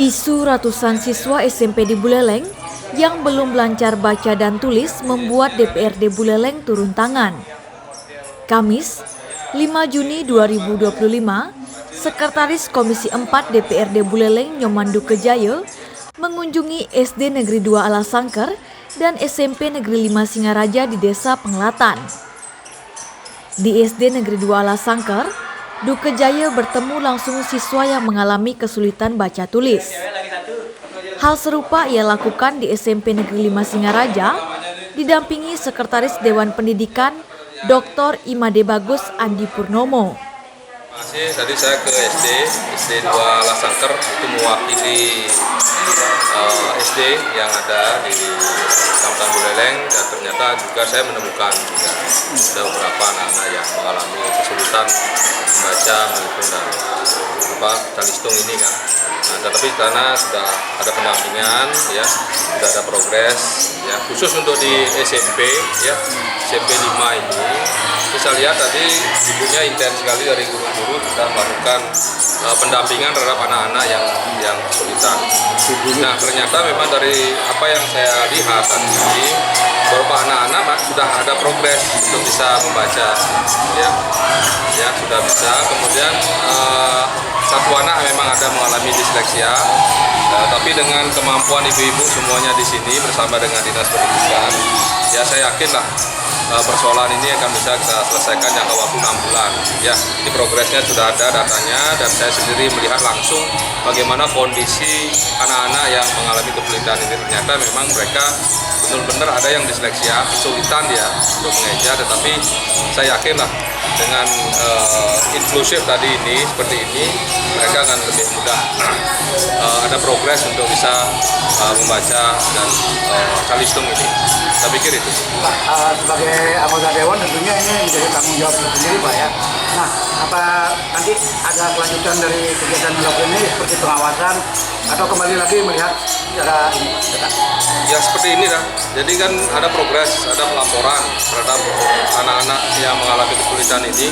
Isu ratusan siswa SMP di Buleleng yang belum lancar baca dan tulis membuat DPRD Buleleng turun tangan. Kamis, 5 Juni 2025, Sekretaris Komisi 4 DPRD Buleleng Nyomandu Kejayo mengunjungi SD Negeri 2 Alasangker dan SMP Negeri 5 Singaraja di Desa Penglatan. Di SD Negeri 2 Alasangker, Dukejaya bertemu langsung siswa yang mengalami kesulitan baca tulis. Hal serupa ia lakukan di SMP Negeri 5 Singaraja, didampingi Sekretaris Dewan Pendidikan Dr. Imade Bagus Andi Purnomo. Tadi saya ke SD 2 Alasangker, itu mewakili SD yang ada di Kecamatan Buleleng, dan ternyata juga saya menemukan ada beberapa anak-anak yang mengalami kesulitan membaca, menghitung dan calistung ini kan. Nah, tetapi karena sudah ada pendampingan, ya, sudah ada progres, ya, khusus untuk di SMP, ya, SMP 5 ini, bisa lihat tadi ibunya intens sekali dari guru-guru sudah melakukan pendampingan terhadap anak-anak yang kesulitan. Nah, ternyata memang dari apa yang saya lihat tadi, beberapa anak-anak sudah ada progres untuk bisa membaca, ya sudah bisa. Kemudian satu anak memang ada mengalami disleksia, tapi dengan kemampuan ibu-ibu semuanya di sini bersama dengan dinas pendidikan, ya saya yakinlah persoalan ini akan bisa kita selesaikan jangka waktu 6 bulan. Ya, di progresnya sudah ada datanya, dan saya sendiri melihat langsung bagaimana kondisi anak-anak yang mengalami kesulitan ini. Ternyata memang mereka benar-benar ada yang disleksia, kesulitan dia untuk mengeja, tetapi saya yakinlah dengan inklusif tadi ini, seperti ini, mereka akan lebih mudah ada progres untuk bisa membaca dan calistung ini. Saya pikir itu. Pak, sebagai anggota Dewan tentunya ini menjadi tanggung jawab sendiri, Pak, ya. Nah, apa nanti ada kelanjutan dari kegiatan melakukan ini seperti pengawasan atau kembali lagi melihat secara ini? Ya seperti ini dah. Jadi kan ada progres, ada pelaporan terhadap anak-anak yang mengalami kesulitan ini.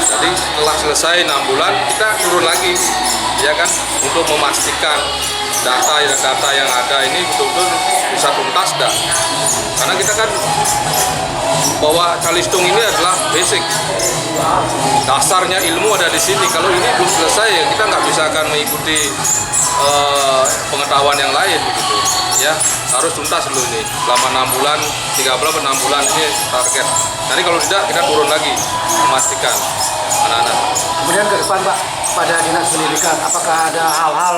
Jadi setelah selesai 6 bulan kita turun lagi, ya kan, untuk memastikan data yang ada ini betul-betul bisa tuntas dah. Karena kita kan bahwa calistung ini adalah basic, dasarnya ilmu ada di sini. Kalau ini belum selesai, ya kita nggak bisa akan mengikuti pengetahuan yang lain begitu. Ya, harus tuntas dulu ini selama 6 bulan, 3 bulan, 6 bulan ini target. Nanti kalau tidak kita turun lagi memastikan anak-anak. Kemudian ke depan, Pak, pada dinas pendidikan, apakah ada hal-hal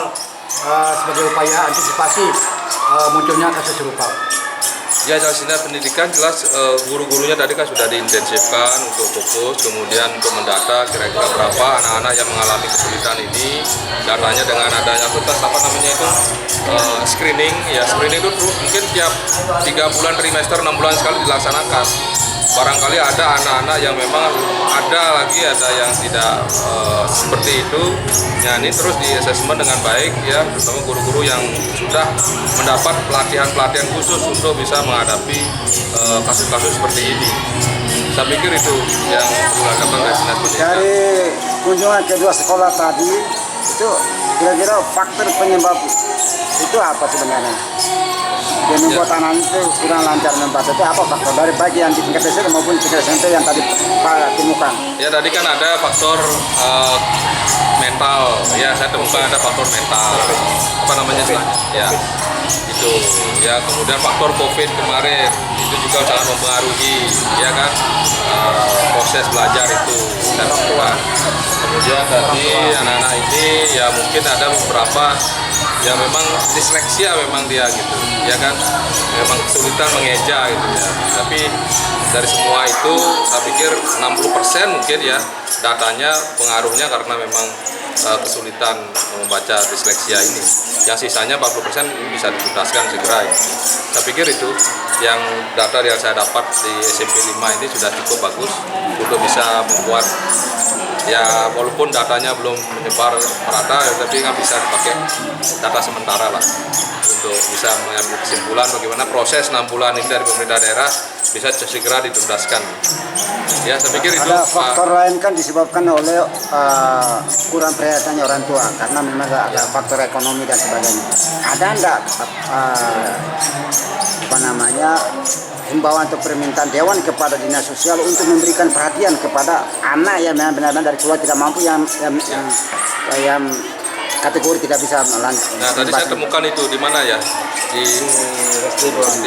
sebagai upaya antisipasi munculnya kasus serupa? Ya, jelas dinas pendidikan jelas guru-gurunya tadi kan sudah diintensifkan untuk fokus, kemudian untuk mendata kira-kira berapa anak-anak yang mengalami kesulitan ini. Datanya dengan adanya screening, ya screening itu mungkin tiap 3 bulan trimester, 6 bulan sekali dilaksanakan. Barangkali ada anak-anak yang memang ada yang tidak seperti itu. Ya, ini terus di asesmen dengan baik, ya, terutama guru-guru yang sudah mendapat pelatihan khusus untuk bisa menghadapi kasus-kasus seperti ini. Saya pikir itu yang dilakukan oleh dinas pendidikan. Dari kunjungan kedua sekolah tadi, itu kira-kira faktor penyebab itu apa sebenarnya? Yang membuat anak itu kurang lancar membaca, itu apa faktor dari baik yang di tingkat SD maupun tingkat SMP yang tadi Pak temukan? Ya, tadi kan ada faktor mental, ya saya temukan ada faktor mental, ya itu, ya kemudian faktor COVID kemarin itu juga sangat mempengaruhi, ya kan, proses belajar itu dan lakukan. Kemudian tadi anak-anak ini ya mungkin ada beberapa yang memang disleksia memang dia gitu, ya kan, memang kesulitan mengeja gitu ya. Tapi dari semua itu saya pikir 60% mungkin ya datanya pengaruhnya karena memang kesulitan membaca disleksia ini. Yang sisanya 40% bisa dituntaskan segera ya. Saya pikir itu yang data yang saya dapat di SMP 5 ini sudah cukup bagus untuk bisa membuat ya walaupun datanya belum menyebar merata, tapi kan bisa dipakai data sementara lah untuk bisa mengambil kesimpulan bagaimana proses 6 bulan ini dari pemerintah daerah bisa segera dituntaskan. Ya, saya pikir itu ada faktor lain kan disebabkan oleh kurang perhatiannya orang tua karena memang ada faktor ekonomi dan sebagainya. Ada enggak himbauan atau permintaan Dewan kepada Dinas Sosial untuk memberikan perhatian kepada anak yang benar-benar dari keluarga tidak mampu yang kategori tidak bisa melanjutkan. Nah, tadi saya temukan itu di mana ya? Di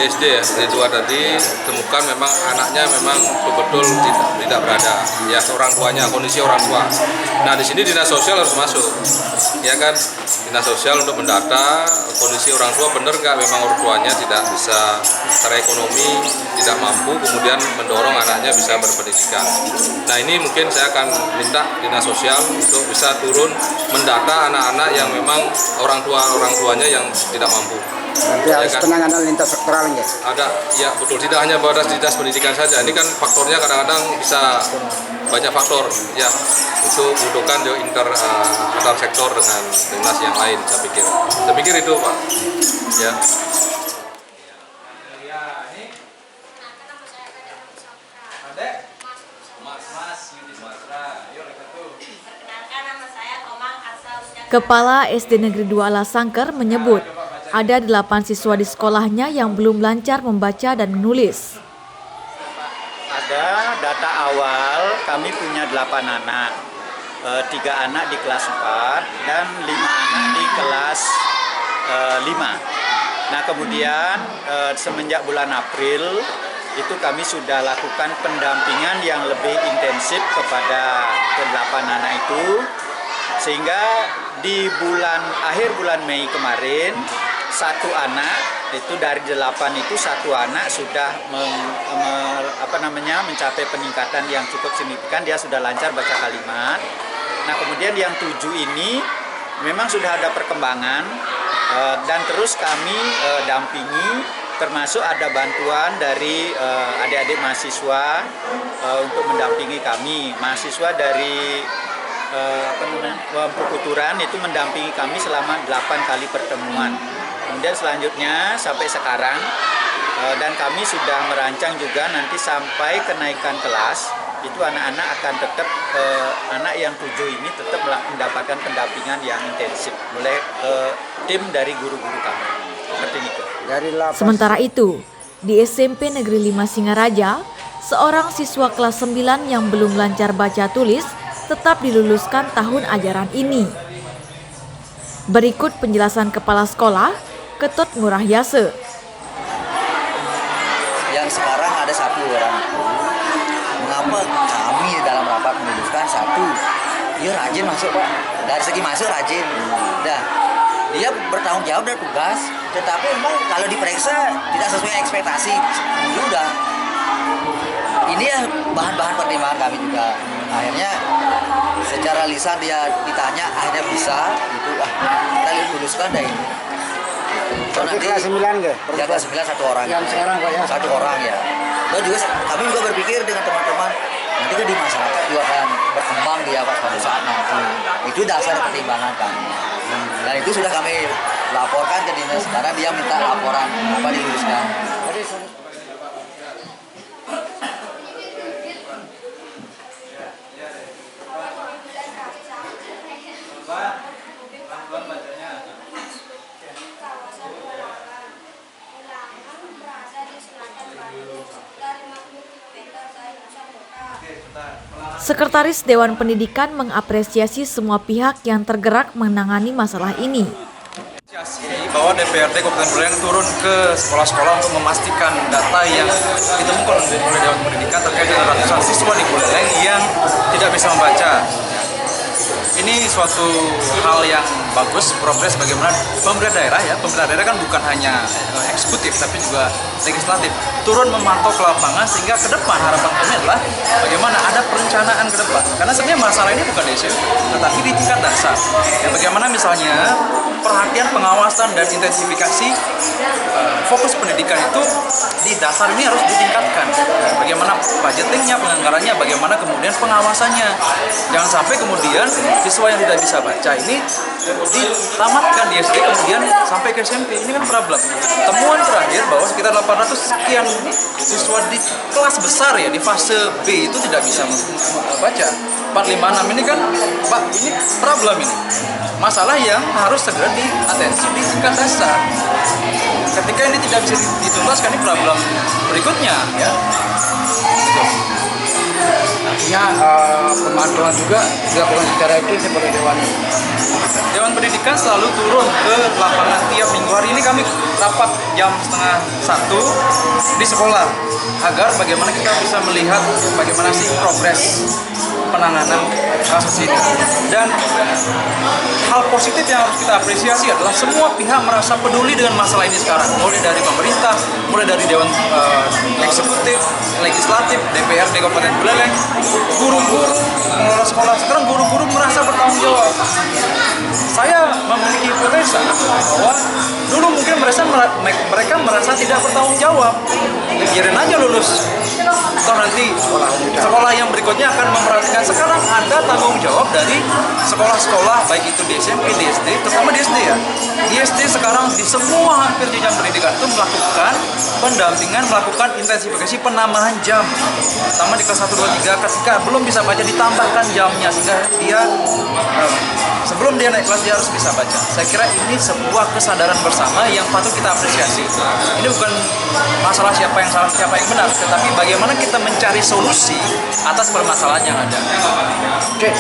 SD ya, SD 2 tadi temukan memang anaknya memang betul-betul tidak berada. Ya, orang tuanya, kondisi orang tua. Nah, di sini Dinas Sosial harus masuk. Ya kan? Dinas Sosial untuk mendata kondisi orang tua benar nggak memang orang tuanya tidak bisa secara ekonomi, tidak mampu, kemudian mendorong anaknya bisa berpendidikan. Nah, ini mungkin saya akan minta Dinas Sosial untuk bisa turun mendata anak-anak yang memang orang tuanya yang tidak mampu. Nanti harus penanganan lintas sektoral ya. Ada, ya betul. Tidak hanya pada dinas pendidikan saja. Ini kan faktornya kadang-kadang bisa banyak faktor. Ya, itu butuhkan antar sektor dengan dinas yang lain. Saya pikir itu, Pak. Ya. Kepala SD Negeri 2 Alasangker menyebut ada 8 siswa di sekolahnya yang belum lancar membaca dan menulis. Ada data awal kami punya 8 anak, 3 anak di kelas 4 dan 5 anak di kelas 5. Nah, kemudian semenjak bulan April itu kami sudah lakukan pendampingan yang lebih intensif kepada ke-8 anak itu, sehingga di akhir bulan Mei kemarin 1 anak itu dari 8 itu 1 anak sudah mencapai peningkatan yang cukup signifikan, dia sudah lancar baca kalimat. Nah, kemudian yang 7 ini memang sudah ada perkembangan dan terus kami dampingi, termasuk ada bantuan dari adik-adik mahasiswa untuk mendampingi kami. Mahasiswa dari Perkuturan itu mendampingi kami selama 8 kali pertemuan. Kemudian selanjutnya sampai sekarang dan kami sudah merancang juga nanti sampai kenaikan kelas itu anak-anak akan tetap anak yang 7 ini tetap mendapatkan pendampingan yang intensif oleh tim dari guru-guru kami. Seperti itu. Sementara itu, di SMP Negeri 5 Singaraja, seorang siswa kelas 9 yang belum lancar baca tulis tetap diluluskan tahun ajaran ini. Berikut penjelasan Kepala Sekolah, Ketut Ngurah Yase. Yang sekarang ada 1 orang. Mengapa kami dalam rapat meluluskan 1? Dia rajin masuk, Pak. Dari segi masuk rajin. Nah, dia bertanggung jawab dan tugas, tetapi memang kalau diperiksa tidak sesuai ekspektasi. Sudah. Ini ya bahan-bahan pertimbangan kami juga. Akhirnya secara lisan dia ditanya, akhirnya bisa gitu, kita luluskan deh ini. Nanti kelas 9 ya? Ya, kelas 9 1 orang. Yang sekarang Pak ya? 1 orang ya. Dan juga kami juga berpikir dengan teman-teman, nanti kan di masyarakat juga akan berkembang dia pada saat nanti. Itu dasar pertimbangan kami. Dan itu sudah kami laporkan ke dinas, karena dia minta laporan apa diluluskan. Sekretaris Dewan Pendidikan mengapresiasi semua pihak yang tergerak menangani masalah ini. Bahwa DPRD Kabupaten Buleleng turun ke sekolah-sekolah untuk memastikan data yang ditemukan oleh Dewan Pendidikan terkait dengan ratusan siswa di Buleleng yang tidak bisa membaca. ini suatu hal yang bagus, progres bagaimana pemerintah daerah kan bukan hanya eksekutif tapi juga legislatif turun memantau ke lapangan, sehingga ke depan harapan kami adalah bagaimana ada perencanaan ke depan, karena sebenarnya masalah ini bukan di SMP tetapi di tingkat dasar ya, bagaimana misalnya perhatian, pengawasan dan intensifikasi fokus pendidikan itu di dasar ini harus ditingkatkan. Bagaimana budgetingnya, penganggarannya, bagaimana kemudian pengawasannya. Jangan sampai kemudian siswa yang tidak bisa baca ini ditamatkan di SD kemudian sampai ke SMP. Ini kan problem. Temuan terakhir bahwa sekitar 800 sekian siswa di kelas besar ya, di fase B itu tidak bisa baca. 456 ini kan, Pak, ini problem ini. Masalah yang harus segera diatensi di tingkat dasar. Ketika ini tidak bisa dituntaskan, ini problem berikutnya ya. Artinya pemantauan juga dilakukan secara aktif oleh Dewan Pendidikan selalu turun ke lapangan tiap minggu. Hari ini kami rapat jam 12:30 di sekolah agar bagaimana kita bisa melihat bagaimana sih progres penanganan kasus ini. Dan hal positif yang harus kita apresiasi adalah semua pihak merasa peduli dengan masalah ini sekarang, mulai dari pemerintah, mulai dari Dewan Eksekutif, Legislatif, DPRD Kabupaten Buleleng, guru-guru, pengelola sekolah. Sekarang guru-guru merasa bertanggung jawab. Saya memiliki hipotesa bahwa dulu mungkin mereka merasa tidak bertanggung jawab, biarin aja lulus, atau nanti sekolah yang berikutnya akan memperhatikan. Sekarang ada tanggung jawab dari sekolah-sekolah, baik itu di SMP, di SD, terutama di SD ya. Di SD sekarang di semua hampir jenjang pendidikan itu melakukan pendampingan, melakukan intensifikasi penambahan jam, terutama di kelas 1, 2, 3 ketika belum bisa baca ditambahkan jamnya sehingga dia sebelum dia naik kelas dia harus bisa baca. Saya kira ini sebuah kesadaran bersama yang patut kita apresiasi. Ini bukan masalah siapa yang salah, siapa yang benar, tetapi bagaimana kita mencari solusi atas permasalahan yang ada. Oke,